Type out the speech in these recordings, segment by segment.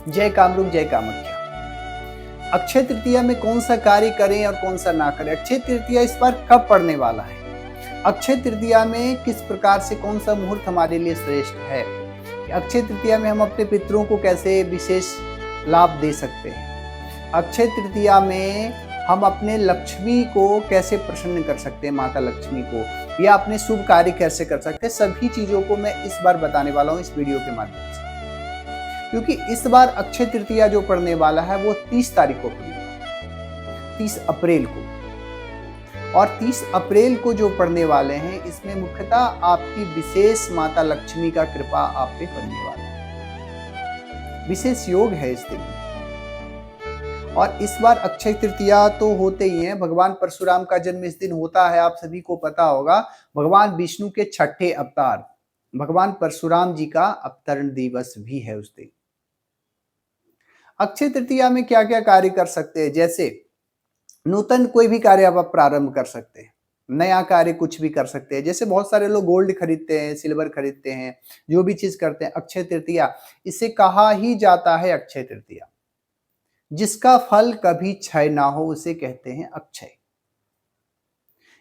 जय कामरूप जय कामाख्या। अक्षय तृतीया में कौन सा कार्य करें और कौन सा ना करें? अक्षय तृतीया इस बार कब पड़ने वाला है? अक्षय तृतीया में किस प्रकार से कौन सा मुहूर्त हमारे लिए श्रेष्ठ है? अक्षय तृतीया में हम अपने पितरों को कैसे विशेष लाभ दे सकते हैं? अक्षय तृतीया में हम अपने लक्ष्मी को कैसे प्रसन्न कर सकते हैं, माता लक्ष्मी को, या अपने शुभ कार्य कैसे कर सकते हैं? सभी चीजों को मैं इस बार बताने वाला हूं इस वीडियो के माध्यम से, क्योंकि इस बार अक्षय तृतीया जो पड़ने वाला है वो 30 तारीख को पड़ेगा, 30 अप्रैल को। और 30 अप्रैल को जो पड़ने वाले हैं, इसमें मुख्यतः आपकी विशेष माता लक्ष्मी का कृपा आप पे पड़ने वाला है। विशेष योग है इस दिन। और इस बार अक्षय तृतीया तो होते ही है, भगवान परशुराम का जन्म इस दिन होता है, आप सभी को पता होगा। भगवान विष्णु के छठे अवतार भगवान परशुराम जी का अवतरण दिवस भी है उस दिन। अक्षय तृतीया में क्या क्या कार्य कर सकते हैं? जैसे नूतन कोई भी कार्य आप प्रारंभ कर सकते हैं, नया कार्य कुछ भी कर सकते हैं। जैसे बहुत सारे लोग गोल्ड खरीदते हैं, सिल्वर खरीदते हैं, जो भी चीज करते हैं, अक्षय तृतीया इसे कहा ही जाता है अक्षय तृतीया। जिसका फल कभी क्षय ना हो उसे कहते हैं अक्षय।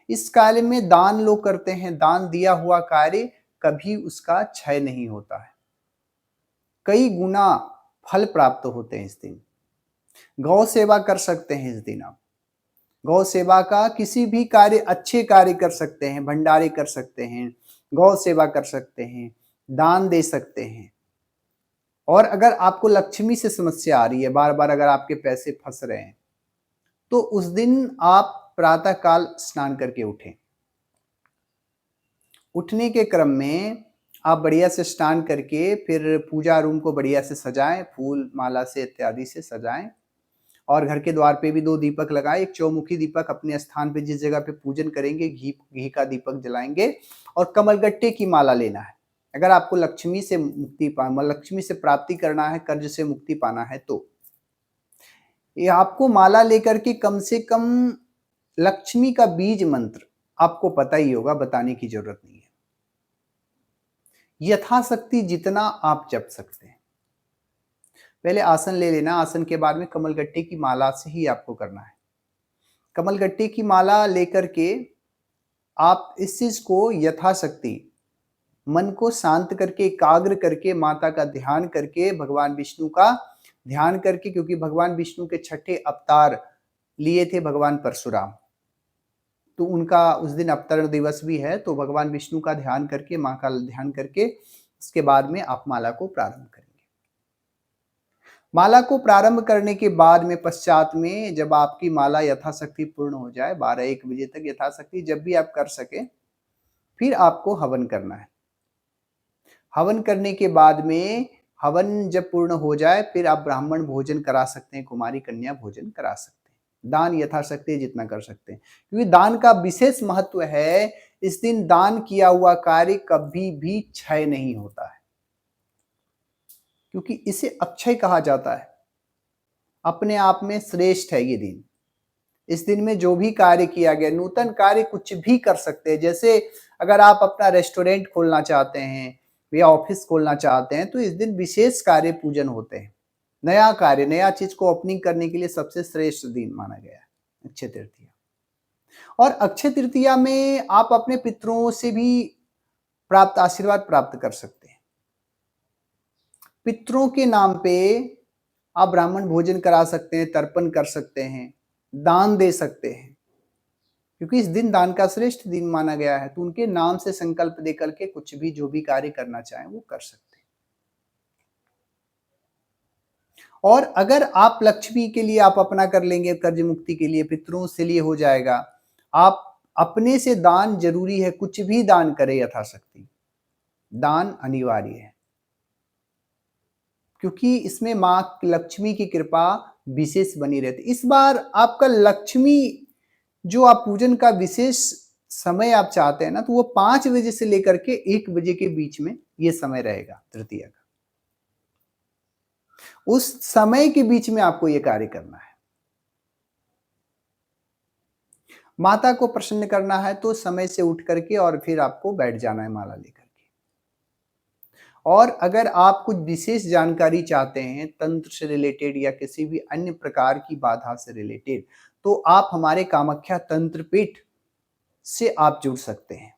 इस कार्य में दान लोग करते हैं, दान दिया हुआ कार्य कभी उसका क्षय नहीं होता है, कई गुना फल प्राप्त होते हैं इस दिन। गौ सेवा कर सकते हैं इस दिन आप, गौ सेवा का किसी भी कार्य, अच्छे कार्य कर सकते हैं, भंडारे कर सकते हैं, गौ सेवा कर सकते हैं, दान दे सकते हैं। और अगर आपको लक्ष्मी से समस्या आ रही है, बार बार अगर आपके पैसे फंस रहे हैं, तो उस दिन आप प्रातः काल स्नान करके उठें। उठने के क्रम में आप बढ़िया से स्नान करके फिर पूजा रूम को बढ़िया से सजाएं, फूल माला से इत्यादि से सजाएं, और घर के द्वार पे भी 2 दीपक लगाएं। एक चौमुखी दीपक अपने स्थान पे जिस जगह पे पूजन करेंगे, घी का दीपक जलाएंगे, और कमलगट्टे की माला लेना है। अगर आपको लक्ष्मी से लक्ष्मी से प्राप्ति करना है, कर्ज से मुक्ति पाना है, तो ये आपको माला लेकर के कम से कम लक्ष्मी का बीज मंत्र आपको पता ही होगा, बताने की जरूरत नहीं है, यथाशक्ति जितना आप जप सकते हैं। पहले आसन ले लेना, आसन के बाद में कमलगट्टे की माला से ही आपको करना है। कमलगट्टे की माला लेकर के आप इस चीज को यथाशक्ति मन को शांत करके, एकाग्र करके, माता का ध्यान करके, भगवान विष्णु का ध्यान करके, क्योंकि भगवान विष्णु के छठे अवतार लिए थे भगवान परशुराम, तो उनका उस दिन अवतरण दिवस भी है। तो भगवान विष्णु का ध्यान करके, माँ का ध्यान करके, उसके बाद में आप माला को प्रारंभ करेंगे। माला को प्रारंभ करने के बाद में पश्चात में जब आपकी माला यथाशक्ति पूर्ण हो जाए, 12-1 बजे तक यथाशक्ति जब भी आप कर सके, फिर आपको हवन करना है। हवन करने के बाद में, हवन जब पूर्ण हो जाए, फिर आप ब्राह्मण भोजन करा सकते हैं, कुमारी कन्या भोजन करा सकते हैं। दान यथाशक्ति जितना कर सकते हैं, क्योंकि दान का विशेष महत्व है। इस दिन दान किया हुआ कार्य कभी भी क्षय नहीं होता है, क्योंकि इसे अक्षय कहा जाता है। अपने आप में श्रेष्ठ है ये दिन। इस दिन में जो भी कार्य किया गया, नूतन कार्य कुछ भी कर सकते हैं। जैसे अगर आप अपना रेस्टोरेंट खोलना चाहते हैं या ऑफिस खोलना चाहते हैं, तो इस दिन विशेष कार्य पूजन होते हैं। नया कार्य, नया चीज को ओपनिंग करने के लिए सबसे श्रेष्ठ दिन माना गया है अक्षय तृतीया। और अक्षय तृतीया में आप अपने पितरों से भी प्राप्त आशीर्वाद प्राप्त कर सकते हैं। पितरों के नाम पे आप ब्राह्मण भोजन करा सकते हैं, तर्पण कर सकते हैं, दान दे सकते हैं, क्योंकि इस दिन दान का श्रेष्ठ दिन माना गया है। तो उनके नाम से संकल्प दे करके कुछ भी, जो भी कार्य करना चाहें वो कर सकते हैं। और अगर आप लक्ष्मी के लिए आप अपना कर लेंगे, कर्ज मुक्ति के लिए, पितरों से लिए हो जाएगा। आप अपने से दान जरूरी है, कुछ भी दान करें यथाशक्ति, दान अनिवार्य है, क्योंकि इसमें मां लक्ष्मी की कृपा विशेष बनी रहती। इस बार आपका लक्ष्मी जो आप पूजन का विशेष समय आप चाहते हैं ना, तो वो 5 बजे से लेकर के 1 बजे के बीच में ये समय रहेगा तृतीया का। उस समय के बीच में आपको ये कार्य करना है। माता को प्रसन्न करना है तो समय से उठ करके और फिर आपको बैठ जाना है माला लेकर के। और अगर आप कुछ विशेष जानकारी चाहते हैं तंत्र से रिलेटेड या किसी भी अन्य प्रकार की बाधा से रिलेटेड, तो आप हमारे कामाख्या तंत्र पीठ से आप जुड़ सकते हैं।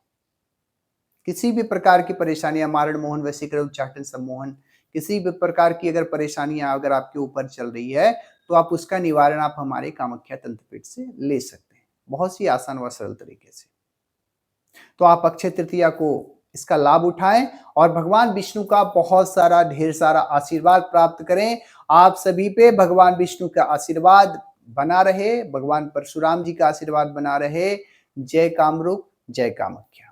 किसी भी प्रकार की परेशानियां, मारण मोहन, वशीकरण, उच्चाटन, सम्मोहन, किसी भी प्रकार की अगर परेशानियां अगर आपके ऊपर चल रही है, तो आप उसका निवारण आप हमारे कामाख्या तंत्र पीठ से ले सकते हैं, बहुत ही आसान व सरल तरीके से। तो आप अक्षय तृतीया को इसका लाभ उठाएं और भगवान विष्णु का बहुत सारा ढेर सारा आशीर्वाद प्राप्त करें। आप सभी पे भगवान विष्णु का आशीर्वाद बना रहे, भगवान परशुराम जी का आशीर्वाद बना रहे। जय कामरूप, जय कामाख्या।